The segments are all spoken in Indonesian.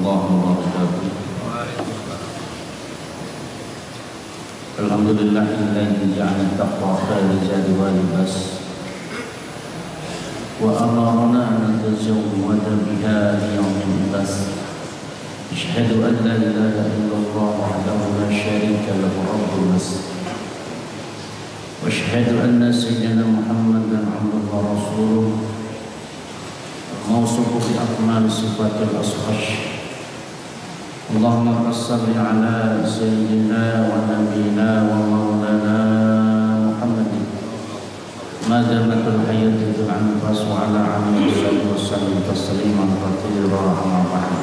warahmatullahi wabarakatuh. Alhamdulillahilladzi ja'ala taqwa khairan zadi wa libas wa amarna an natazawwada biha yawmin bas. Asyhadu an la ilaha illallah wahdahu la syarika lahu rabbul nas. Wa asyhadu anna sayyidina Muhammadan abduhu wa rasuluh mawsufu bi akmal sifatil ashash. Allahumma salli ala sayyidina wa nabiyina wa maulana Muhammadin ma damatul hayati bil anfas wa ala alihi wa sallam tasliman katsira amma ba'd.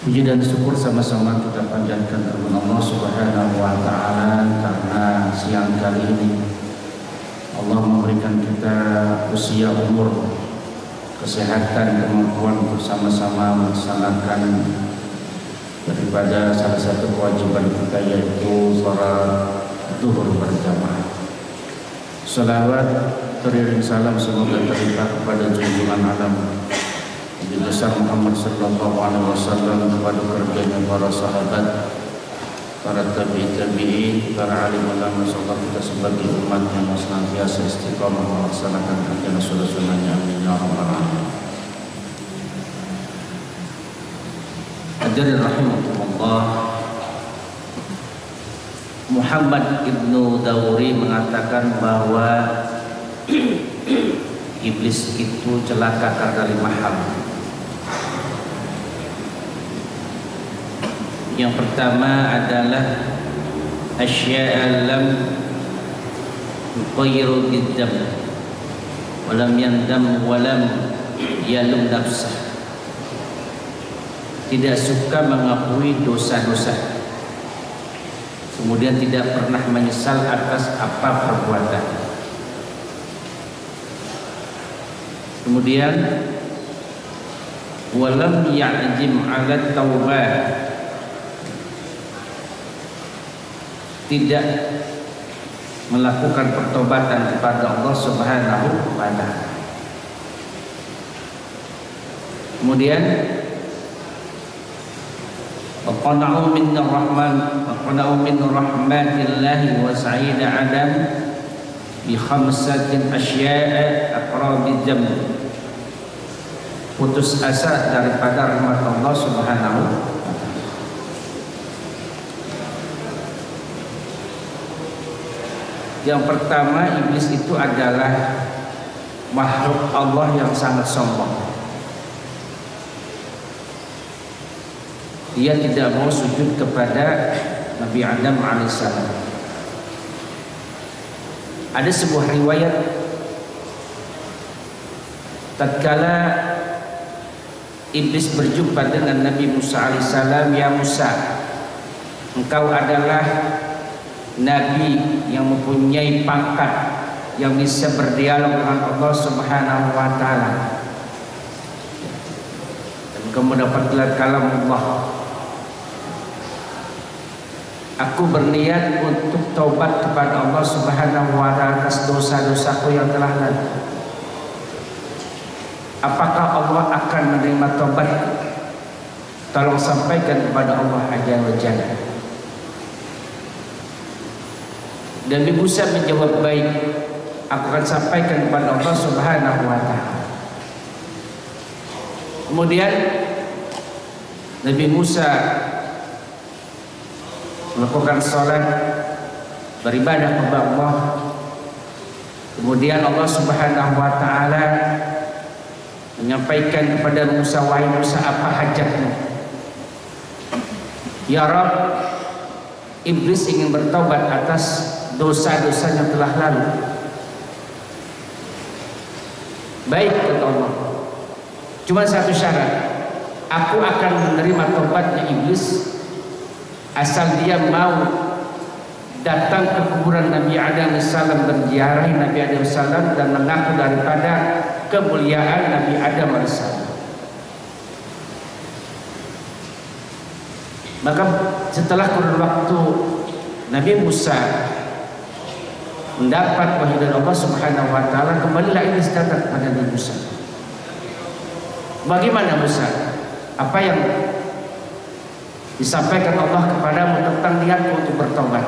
Puji dan syukur sama-sama kita panjatkan kepada Allah Subhanahu wa taala karena siang kali ini Allah memberikan kita usia, umur, kesehatan, kemampuan untuk sama-sama melaksanakan daripada salah satu kewajiban kita, yaitu salat zuhur berjamaah. Salawat teriring salam semoga terlimpah kepada junjungan alam Nabi besar Muhammad sallallahu alaihi wasallam, kepada keluarganya, para sahabat, para tabi'in, para alim ulama, serta kita sebagai umat yang senantiasa istiqamah melaksanakan ajaran sunnah-sunnahnya. Amin ya rabbal alamin. Hadirin rahimakumullah, Muhammad Ibnu Dawri mengatakan bahwa iblis itu celaka karena 5 hal. Yang pertama adalah asya'a lam yuqayyiru biddam wa lam yandam wa lam yalum nafsah. Tidak suka mengakui dosa-dosa, kemudian tidak pernah menyesal atas apa perbuatan. Kemudian walam ya'jim 'ala taubah, tidak melakukan pertobatan kepada Allah Subhanahu wa taala. Kemudian qana'u min rahman wa qana'u min rahmatillahi wa sa'ida adam bi khamsatin asya'a aqrabi jam. Putus asa daripada rahmat Allah Subhanahu wa taala. Yang pertama, iblis itu adalah makhluk Allah yang sangat sombong. Dia tidak mau sujud kepada Nabi Adam alaihissalam. Ada sebuah riwayat tatkala iblis berjumpa dengan Nabi Musa alaihissalam, "Ya Musa, engkau adalah Nabi yang mempunyai pangkat yang bisa berdialog dengan Allah Subhanahu wa taala, dan kamu dapat kalam Allah. Aku berniat untuk taubat kepada Allah Subhanahu wa taala atas dosa-dosaku yang telah lalu. Apakah Allah akan menerima taubatku? Tolong sampaikan kepada Allah Azza wa Jalla." Dan Nabi Musa menjawab, "Baik, aku akan sampaikan kepada Allah Subhanahu wa taala." Kemudian Nabi Musa melakukan salat, beribadah kepada Allah. Kemudian Allah Subhanahu wa taala menyampaikan kepada Musa, "Wahai Musa, apa hajatmu?" "Ya Rabb, iblis ingin bertobat atas dosa-dosa yang telah lalu." "Baik," kata Allah, "cuma satu syarat, aku akan menerima tobatnya iblis asal dia mau datang ke kuburan Nabi Adam alaihissalam, berziarah Nabi Adam alaihissalam, dan mengaku daripada kemuliaan Nabi Adam alaihissalam." Maka setelah kurun waktu Nabi Musa mendapat wahyu dari Allah Subhanahu wa taala, kembalilah iblis datang kepada Nabi Musa. Bagaimana Musa? Apa yang disampaikan Allah kepadamu tentang niatmu untuk bertobat?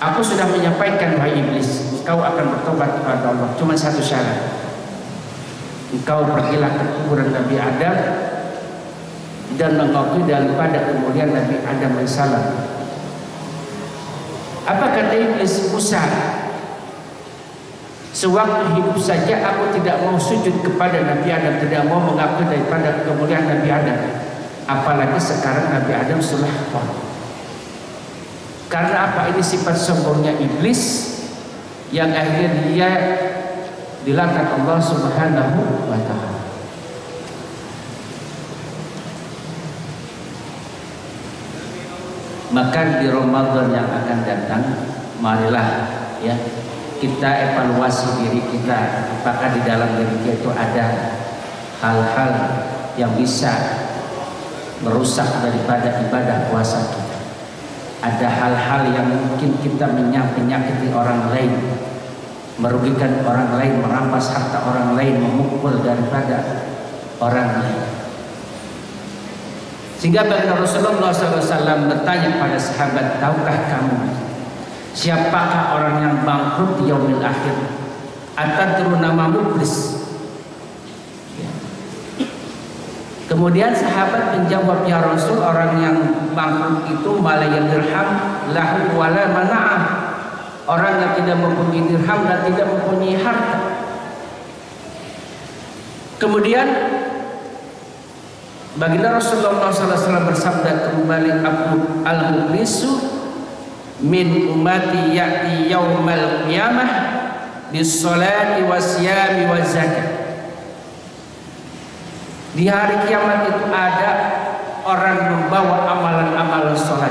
Aku sudah menyampaikan, wahai iblis, engkau akan bertobat kepada Allah. Cuma satu syarat. Engkau pergilah ke kuburan Nabi Adam dan mengakui daripada kemuliaan Nabi Adam alaihissalam. Apa kata iblis? Musa, sewaktu hidup saja aku tidak mau sujud kepada Nabi Adam, tidak mau mengakui daripada kemuliaan Nabi Adam. Apalagi sekarang Nabi Adam sudah wafat. Karena apa? Ini sifat sombongnya iblis yang akhirnya dia dilaknat Allah Subhanahu wa ta'ala. Maka di Ramadan yang akan datang, marilah ya kita evaluasi diri kita, apakah di dalam diri kita itu ada hal-hal yang bisa merusak daripada ibadah puasa kita. Ada hal-hal yang mungkin kita menyakiti orang lain, merugikan orang lain, merampas harta orang lain, memukul daripada orang lain. Sehingga baginda Rasulullah SAW bertanya pada sahabat, tahukah kamu siapakah orang yang bangkrut di yaumil akhir? Atadruna nama muflis? Kemudian sahabat menjawab, ya Rasul, orang yang bangkrut itu malayal dirham lahu wala mana'ah, orang yang tidak mempunyai dirham dan tidak mempunyai harta. Kemudian baginda Rasulullah SAW bersabda kembali, al-muflisu min ummati ya'ti yaumal qiyamah bis-salati was-siyami waz-zakah. Di hari kiamat itu ada orang membawa amalan-amalan sholat,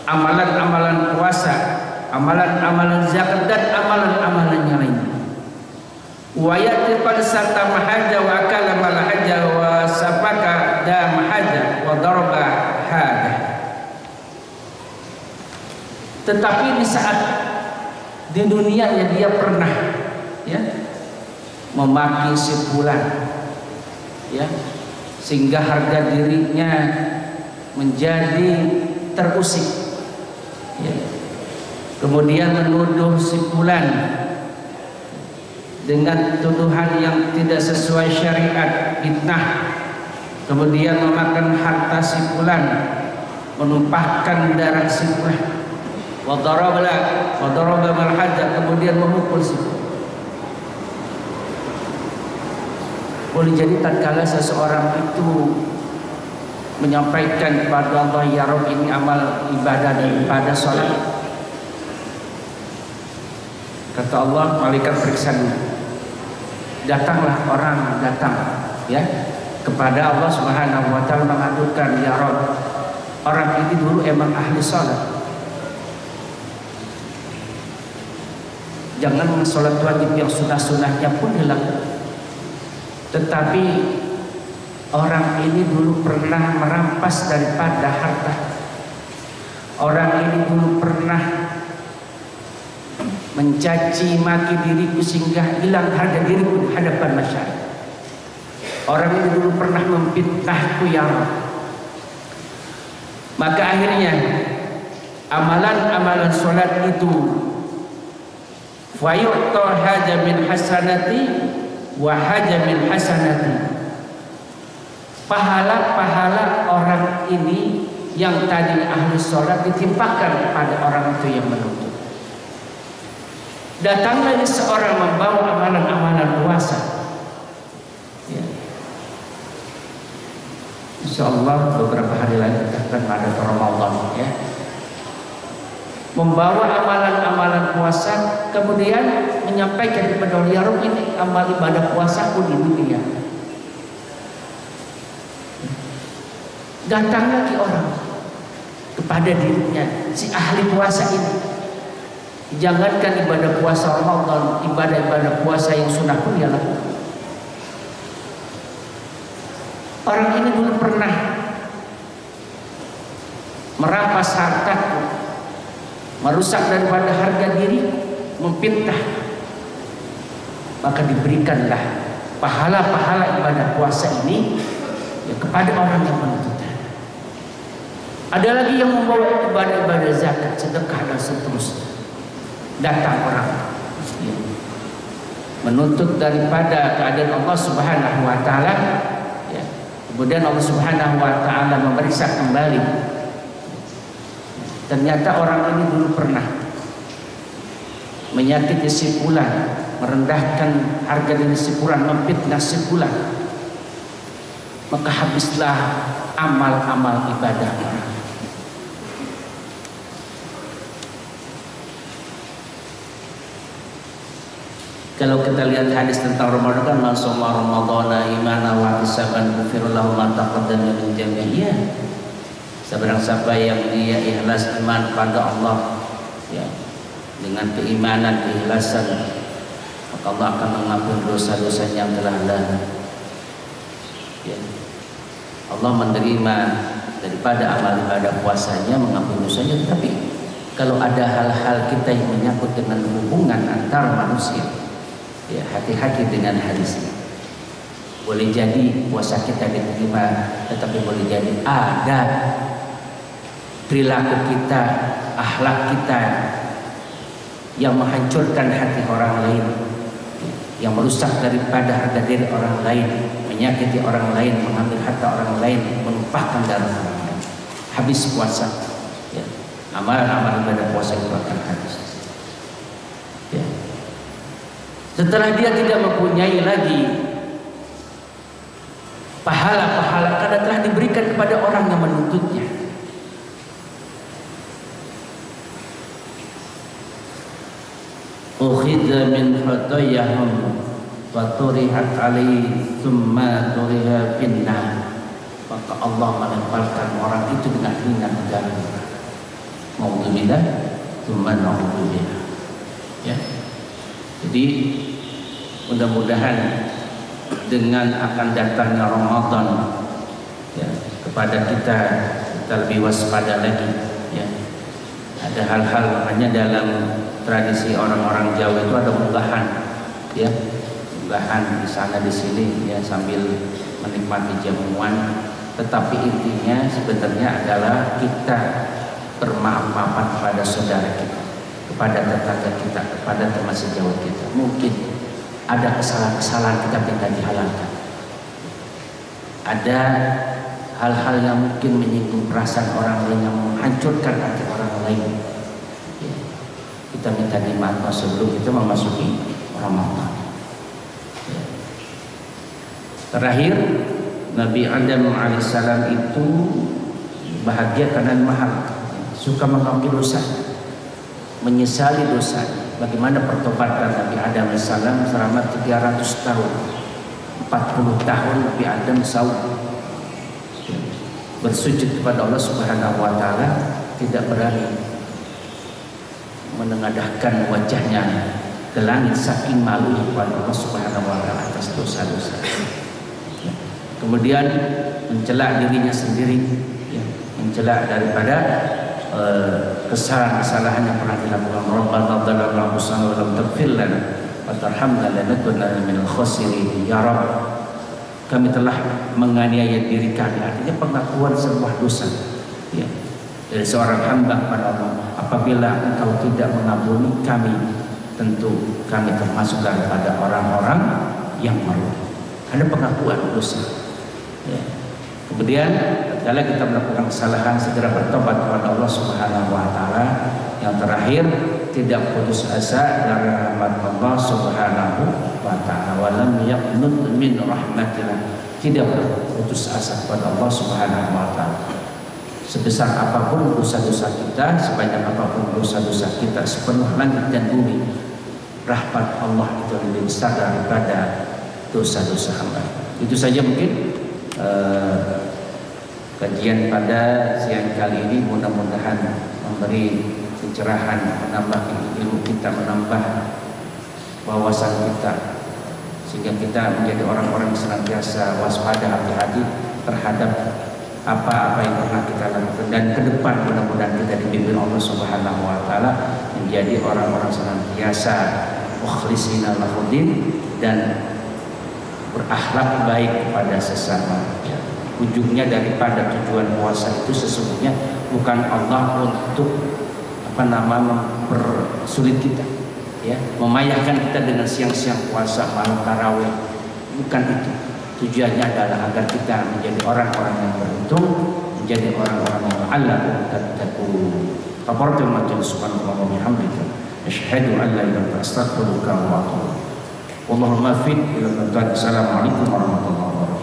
amalan-amalan puasa, amalan-amalan zakat dan amalan-amalan yang lainnya. Wa ya'ti qad satama haja wa akala mal haja wa safaka dam haja wa daraba haja. Tetapi di saat di dunia ya dia pernah ya memaki si fulan, ya, sehingga harga dirinya menjadi terusik, ya. Kemudian menuduh si fulan dengan tuduhan yang tidak sesuai syariat, fitnah, kemudian memakan harta si fulan, menumpahkan darah si fulan, wa daraba mal hajja, kemudian memukul si fulan. Boleh jadi tatkala seseorang itu menyampaikan kepada Allah, ya Rabb, ini amal ibadah daripada sholat, kata Allah, malaikat periksa dulu. Datanglah orang ya kepada Allah Subhanahu wa ta'ala mengadukan, ya Rabb, orang ini dulu emang ahli sholat, jangan sholat wajib yang sunah-sunahnya pun dilakukan, tetapi orang ini dulu pernah merampas daripada harta, orang ini dulu pernah mencaci maki diriku sehingga hilang harga diriku di hadapan masyarakat, orang ini dulu pernah memfitnahku, ya Rabb. Maka akhirnya amalan-amalan sholat itu fayu'ta haja min hasanati wa haja min hasanati, pahala-pahala orang ini yang tadi ahli sholat ditimpakan pada orang itu yang menuntut. Datang lagi seorang membawa amalan-amalan puasa, ya. Insyaallah beberapa hari lagi kita akan ada Ramadan, ya. Membawa amalan-amalan puasa, kemudian menyampaikan kepada Allah, ya Rabb, ini amal ibadah puasaku di dunia. Datang lagi orang kepada dirinya, si ahli puasa ini, jangankan ibadah puasa Ramadan, ibadah-ibadah puasa yang sunnah pun dia lakukan. Orang ini dulu pernah merampas hartaku, merusak daripada harga diri, memfitnah, maka diberikanlah pahala-pahala ibadah puasa ini ya, kepada orang yang menuntutnya. Ada lagi yang membawa ibadah-ibadah zakat, sedekah dan seterusnya. Datang orang ya, menuntut daripada keadaan Allah Subhanahu wa taala ya. Kemudian Allah Subhanahu wa taala memeriksa kembali. Ternyata orang ini dulu pernah menyakiti si fulan, merendahkan harga diri si fulan, memfitnah si fulan. Maka habislah amal-amal ibadah orang. Kalau kita lihat hadis tentang Ramadan kan langsung Ramadana imana wa ihtisaban ghufira lahu ma taqaddama min dhanbihi. Sebarang siapa yang dia ikhlas iman pada Allah ya, dengan keimanan, keikhlasan, maka Allah akan mengampuni dosa-dosa yang telah lalu. Ya. Allah menerima daripada amal ibadah puasanya, mengampuni dosanya. Tapi kalau ada hal-hal kita yang menyangkut dengan hubungan antar manusia, ya hati-hati dengan hadis ini. Boleh jadi puasa kita diterima, tetapi boleh jadi ada perilaku kita, akhlak kita yang menghancurkan hati orang lain, yang merusak daripada harga diri orang lain, menyakiti orang lain, mengambil harta orang lain, menumpahkan darah orang lain. Habis puasa, ya, amal-amal ibadah puasa itu akan habis. Ya. Setelah dia tidak mempunyai lagi pahala-pahala karena telah diberikan kepada orang yang menuntutnya. Ukhidha min khatayahum wa turihat alaihi thumma turiha finnar. Maka Allah melemparkan orang itu dengan ringan ke dalam neraka. Naudzubillah, thumma naudzubillah. Ya. Jadi mudah-mudahan dengan akan datangnya Ramadan ya, kepada kita lebih waspada lagi ya. Ada hal-hal, makanya dalam tradisi orang-orang Jawa itu ada unggahan ya, unggahan di sana di sini ya, sambil menikmati jamuan. Tetapi intinya sebenarnya adalah kita bermaaf-maafan kepada saudara kita, kepada tetangga kita, kepada teman sejawat kita. Mungkin ada kesalahan-kesalahan kita minta dihalalkan. Ada hal-hal yang mungkin menyinggung perasaan orang lain, yang menghancurkan hati orang lain. Ya. Kita minta dimaafkan sebelum kita memasuki Ramadan. Ya. Terakhir, Nabi Adam alaihissalam itu bahagia karena mahal, suka mengampuni dosa, menyesali dosa. Bagaimana pertobatan Nabi Adam alaihissalam selama 300 tahun, 40 tahun Nabi Adam saum bersujud kepada Allah Subhanahu wa taala, tidak berani menengadahkan wajahnya ke langit saking malu kepada Allah Subhanahu wa taala atas dosa-dosa. Kemudian mencela dirinya sendiri, ya, mencela daripada kesalahan-kesalahan yang pernah dilakukan. Rabbana dzallamna anfusana wa lam taghfir lana wa tarhamna lanakunanna minal khasirin. Ya Rabb, kami telah menganiaya diri kami. Artinya pengakuan sebuah dosa ya, dari seorang hamba pada Allah. Apabila Engkau tidak mengampuni kami, tentu kami termasuk daripada orang-orang yang merugi. Ada pengakuan dosa ya. Kemudian kalau kita melakukan kesalahan, segera bertobat kepada Allah Subhanahu wa taala. Yang terakhir, tidak putus asa dari rahmat Allah Subhanahu wa taala. Wa lam yaqnut min rahmatillah. Tidak putus asa kepada Allah Subhanahu wa taala. Sebesar apapun dosa-dosa kita, sebanyak apapun dosa-dosa kita, sepenuh langit dan bumi, rahmat Allah itu lebih besar daripada dosa-dosa hamba. Itu saja mungkin kajian pada siang kali ini. Mudah-mudahan memberi pencerahan, menambah ilmu kita, menambah wawasan kita, sehingga kita menjadi orang-orang yang senantiasa waspada, hati-hati terhadap apa-apa yang pernah kita lakukan, dan ke depan mudah-mudahan kita dibimbing Allah Subhanahu wa taala menjadi orang-orang senantiasa mukhlisina lahuddin dan berakhlak baik kepada sesama. Ya. Ujungnya daripada tujuan puasa itu sesungguhnya bukan Allah untuk mempersulit kita, ya, memayahkan kita dengan siang-siang puasa, malam tarawih. Bukan itu. Tujuannya adalah agar kita menjadi orang-orang yang beruntung, menjadi orang-orang yang Allah tattaqun. Kafartul majlis subhanallahi wa bihamdika asyhadu an la ilaha illa anta astaghfiruka wa atubu ilaik. Wallahumma fi ila. Assalamualaikum warahmatullahi wabarakatuh.